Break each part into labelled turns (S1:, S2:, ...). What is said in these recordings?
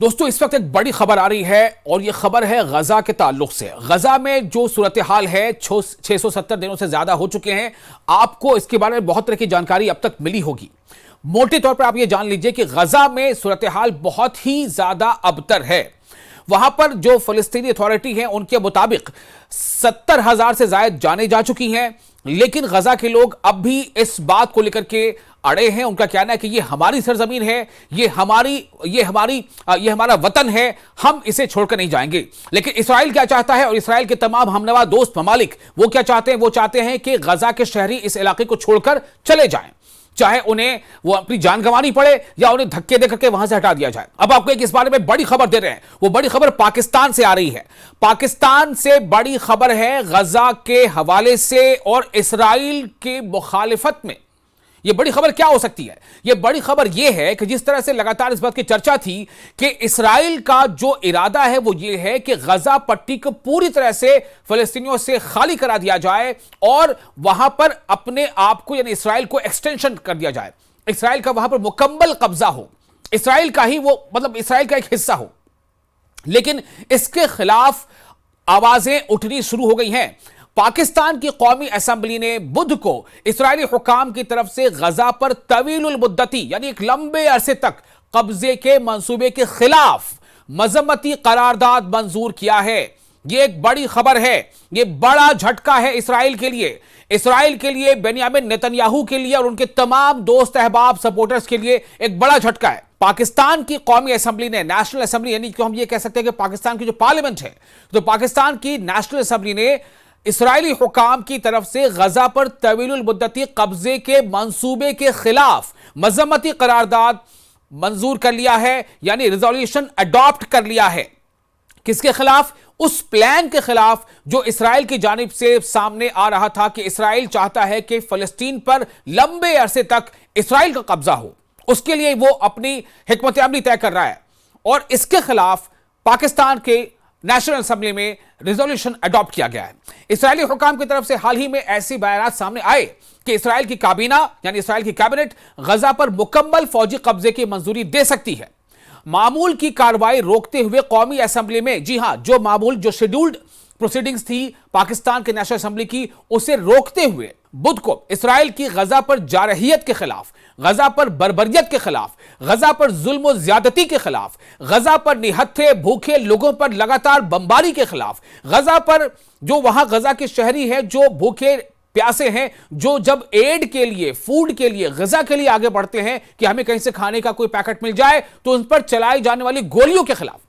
S1: दोस्तों इस वक्त एक बड़ी खबर आ रही है और यह खबर है गजा के ताल्लुक से। गजा में जो सूरत हाल है 670 दिनों से ज्यादा हो चुके हैं। आपको इसके बारे में बहुत तरह की जानकारी अब तक मिली होगी। मोटे तौर पर आप यह जान लीजिए कि गजा में सूरत हाल बहुत ही ज्यादा अबतर है। वहां पर जो फलस्तीनी अथॉरिटी है उनके मुताबिक 70,000 से ज्यादा जाने जा चुकी हैं, लेकिन गजा के लोग अब भी इस बात को लेकर के अड़े हैं। उनका कहना है कि ये हमारी सरजमीन है, ये हमारा वतन है, हम इसे छोड़कर नहीं जाएंगे। लेकिन इसराइल क्या चाहता है और इसराइल के तमाम हमनवा दोस्त ममालिक वो क्या चाहते हैं? वो चाहते हैं कि गजा के शहरी इस इलाके को छोड़कर चले जाएं, चाहे उन्हें वो अपनी जान गंवानी पड़े या उन्हें धक्के देकर के वहां से हटा दिया जाए। अब आपको एक इस बारे में बड़ी खबर दे रहे हैं। वो बड़ी खबर पाकिस्तान से आ रही है। पाकिस्तान से बड़ी खबर है गजा के हवाले से और इसराइल के मुखालिफत में। यह बड़ी खबर क्या हो सकती है? यह बड़ी खबर यह है कि जिस तरह से लगातार इस बात की चर्चा थी कि इसराइल का जो इरादा है वो यह है कि गजा पट्टी को पूरी तरह से फलस्तीनियों से खाली करा दिया जाए और वहां पर अपने आप को यानी इसराइल को एक्सटेंशन कर दिया जाए, इसराइल का वहां पर मुकम्मल कब्जा हो, इसराइल का ही वो मतलब इसराइल का एक हिस्सा हो। लेकिन इसके खिलाफ आवाजें उठनी शुरू हो गई हैं। पाकिस्तान की कौमी असेंबली ने बुध को इस्राएली हुकाम की तरफ से गजा पर तवीलुल मुद्दती यानी एक लंबे अरसे तक कब्जे के मंसूबे के खिलाफ मजम्मती करारदाद मंजूर किया है। यह एक बड़ी खबर है, यह बड़ा झटका है इसराइल के लिए, बेनियामिन नेतन्याहू के लिए और उनके तमाम दोस्त अहबाब सपोर्टर्स के लिए एक बड़ा झटका है। पाकिस्तान की कौमी असेंबली ने, नेशनल असेंबली यानी कि हम ये कह सकते हैं कि पाकिस्तान की जो पार्लियामेंट है, तो पाकिस्तान की नेशनल असेंबली ने इसराइली हुकाम की तरफ से गजा पर तवीलुल मुद्दती कब्जे के मंसूबे के खिलाफ मजम्मती करारदाद मंजूर कर लिया है, यानी रिजोल्यूशन अडॉप्ट कर लिया है। किसके खिलाफ? उस प्लान के खिलाफ जो इसराइल की जानिब से सामने आ रहा था कि इसराइल चाहता है कि फलस्तीन पर लंबे अरसे तक इसराइल का कब्जा हो। उसके लिए वो अपनी हिकमत अमली तय कर रहा है और इसके खिलाफ पाकिस्तान के नेशनल असेंबली में रिजोल्यूशन अडॉप्ट किया गया है। इस्राएली हुकाम की तरफ से हाल ही में ऐसी बयानात सामने आए कि इसराइल की काबीना यानी इसराइल की कैबिनेट गजा पर मुकम्मल फौजी कब्जे की मंजूरी दे सकती है। मामूल की कार्रवाई रोकते हुए कौमी असेंबली में, जी हां, जो शेड्यूल्ड प्रोसीडिंग्स थी पाकिस्तान के नेशनल असेंबली की, उसे रोकते हुए बुध को इसराइल की गजा पर जारहियत के खिलाफ, गजा पर बर्बरियत के खिलाफ, गजा पर जुल्म और ज्यादती के खिलाफ, गजा पर निहत्थे भूखे लोगों पर लगातार बमबारी के खिलाफ, गजा पर जो वहां गजा के शहरी हैं जो भूखे प्यासे हैं, जो जब एड के लिए, फूड के लिए, गजा के लिए आगे बढ़ते हैं कि हमें कहीं से खाने का कोई पैकेट मिल जाए, तो उन पर चलाई जाने वाली गोलियों के खिलाफ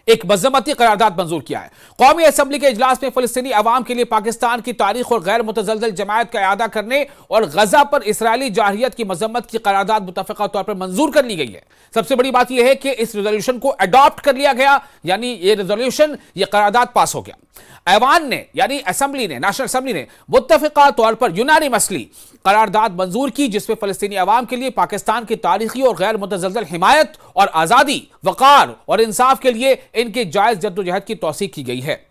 S1: एक मजम्मती करारदाद मंजूर किया है। कौमी असेंबली के इजलास में फलस्तीनी अवाम के लिए पाकिस्तान की तारीख और गैर मुतजलजल जमायत का इआदा करने और गजा पर इसराइली जारहियत की मजम्मत की करारदाद मुतफ़िक़ा तौर पर मंजूर कर ली गई है। सबसे बड़ी बात यह है कि इस रेजोल्यूशन को अडॉप्ट कर लिया गया, यानी यह रेजोल्यूशन, यह करारदाद पास हो गया। ऐवान ने यानी असेंबली ने, नेशनल असेंबली ने मुत्तफ़िक़ा तौर पर यूनानिमसली करारदाद मंजूर की, जिसमें फलस्तीनी अवाम के लिए पाकिस्तान की तारीखी और गैर मुतजलजल हिमायत और आज़ादी, वक़ार और इंसाफ के लिए इनके जायज़ जद्दोजहद की तौसीक़ की गई है।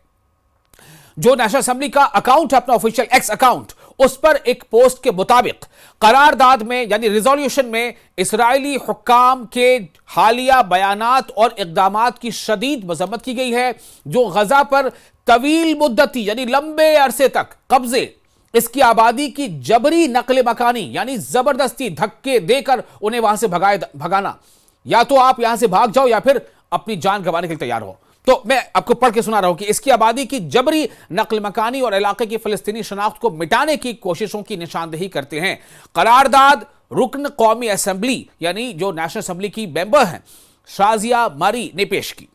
S1: जो नेशनल असेंबली का अकाउंट है, अपना ऑफिशियल एक्स अकाउंट, उस पर एक पोस्ट के मुताबिक करारदाद में यानी रिजोल्यूशन में इसराइली हुक्काम के हालिया बयानात और इक़दामात की शदीद मजम्मत की गई है, जो गजा पर तवील मुद्दती यानी लंबे अरसे तक कब्जे, इसकी आबादी की जबरी नकल मकानी यानी जबरदस्ती धक्के देकर उन्हें वहां से भगाना, या तो आप यहां से भाग जाओ या फिर अपनी जान गंवाने के लिए तैयार हो। तो मैं आपको पढ़ के सुना रहा हूं कि इसकी आबादी की जबरी नकल मकानी और इलाके की फलस्तीनी शनाख्त को मिटाने की कोशिशों की निशानदेही करते हैं। करारदाद रुकन कौमी असेंबली यानी जो नेशनल असेंबली की मेंबर हैं शाजिया मारी ने पेश की।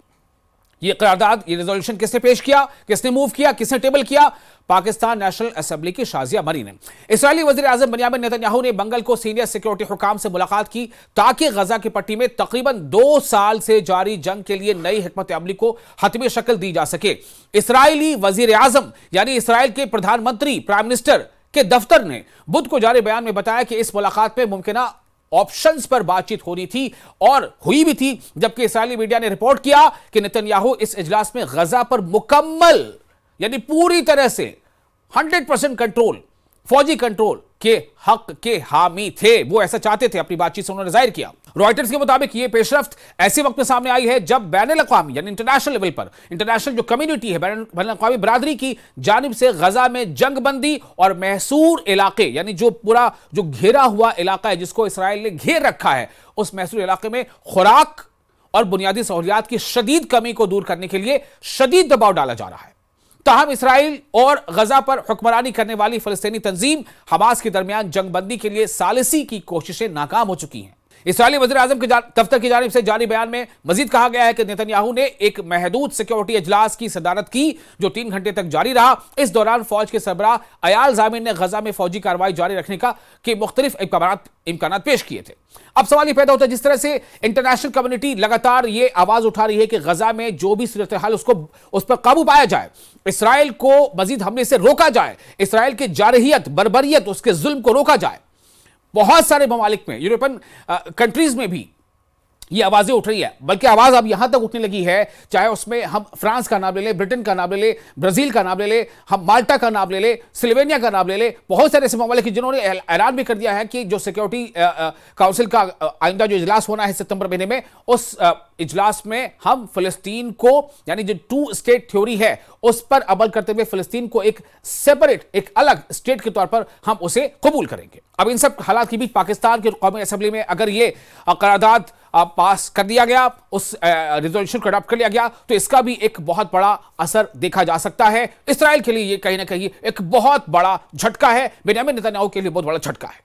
S1: ये करारदाद, ये रेजोल्यूशन किसने पेश किया, किसने मूव किया, किसने टेबल किया? पाकिस्तान नेशनल असेंबली की शाजिया मरी ने। इस्राएली वज़ीर आज़म बेनियामिन नेतन्याहू ने मंगल को सीनियर सिक्योरिटी हुकाम से मुलाकात की ताकि गजा की पट्टी में तकरीबन 2 साल से जारी जंग के लिए नई हिकमत अमली को हतमी शक्ल दी जा सके। इस्राएली वज़ीर आज़म यानी इसराइल के प्रधानमंत्री, प्राइम मिनिस्टर के दफ्तर ने बुध को जारी बयान में बताया कि इस मुलाकात में मुमकिना ऑप्शंस पर बातचीत होनी थी और हुई भी थी, जबकि इस्राएली मीडिया ने रिपोर्ट किया कि नेतन्याहू इस इजलास में गजा पर मुकम्मल यानी पूरी तरह से 100% कंट्रोल, फौजी कंट्रोल के हक के हामी थे। वो ऐसा चाहते थे, अपनी बातचीत से उन्होंने जाहिर किया। रॉयटर्स के मुताबिक यह पेशरफ्त ऐसे वक्त में सामने आई है जब बैनुल-अक़वामी यानी इंटरनेशनल लेवल पर इंटरनेशनल जो कम्युनिटी है, बैनुल-अक़वामी बरादरी की जानिब से गजा में जंगबंदी और महसूर इलाके यानी जो पूरा जो घेरा हुआ इलाका है जिसको इसराइल ने घेर रखा है, उस महसूर इलाके में खुराक और बुनियादी सहूलियात की शदीद कमी को दूर करने के लिए शदीद दबाव डाला जा रहा है। ताहम इसराइल और गजा पर हुक्मरानी करने वाली फलस्तीनी तंजीम हमास के दरमियान जंगबंदी के लिए सालिसी की कोशिशें नाकाम हो चुकी हैं। इसराइली वज़ीर-ए-आज़म के दफ्तर की जानिब से जारी बयान में मजीद कहा गया है कि नेतन्याहू ने एक महदूद सिक्योरिटी इजलास की सदारत की जो 3 घंटे तक जारी रहा। इस दौरान फौज के सरबराह अयाल ज़ामिन ने गजा में फौजी कार्रवाई जारी रखने के मुख्तलिफ इम्कानात पेश किए थे। अब सवाल यह पैदा होता है, जिस तरह से इंटरनेशनल कम्युनिटी लगातार ये आवाज उठा रही है कि गजा में जो भी सूरत हाल उस पर काबू पाया जाए, इसराइल को मजीद हमले से रोका जाए, इसराइल की जारहियत, बर्बरियत, उसके जुल्म को रोका जाए। बहुत सारे ममालिक में, यूरोपियन कंट्रीज में भी ये आवाजें उठ रही है, बल्कि आवाज अब यहां तक उठने लगी है, चाहे उसमें हम फ्रांस का नाम ले ले, ब्रिटेन का नाम ले ले, ब्राजील का नाम ले ले, हम माल्टा का नाम ले ले, स्लोवेनिया का नाम ले ले, बहुत सारे ऐसे ममालिक जिन्होंने ऐलान भी कर दिया है कि जो सिक्योरिटी काउंसिल का आइंदा जो इजलास होना है सितंबर महीने में, उस इजलास में हम फिलिस्तीन को यानी जो 2 स्टेट थ्योरी है उस पर अमल करते हुए फिलिस्तीन को एक सेपरेट, एक अलग स्टेट के तौर पर हम उसे कबूल करेंगे। अब इन सब हालात के बीच पाकिस्तान की कौमी असेंबली में अगर ये करारदाद पास कर दिया गया, उस रिजोल्यूशन को अडॉप्ट कर लिया गया, तो इसका भी एक बहुत बड़ा असर देखा जा सकता है। इसराइल के लिए ये कहीं ना कहीं एक बहुत बड़ा झटका है, बेंयामिन नेतन्याहू के लिए बहुत बड़ा झटका है।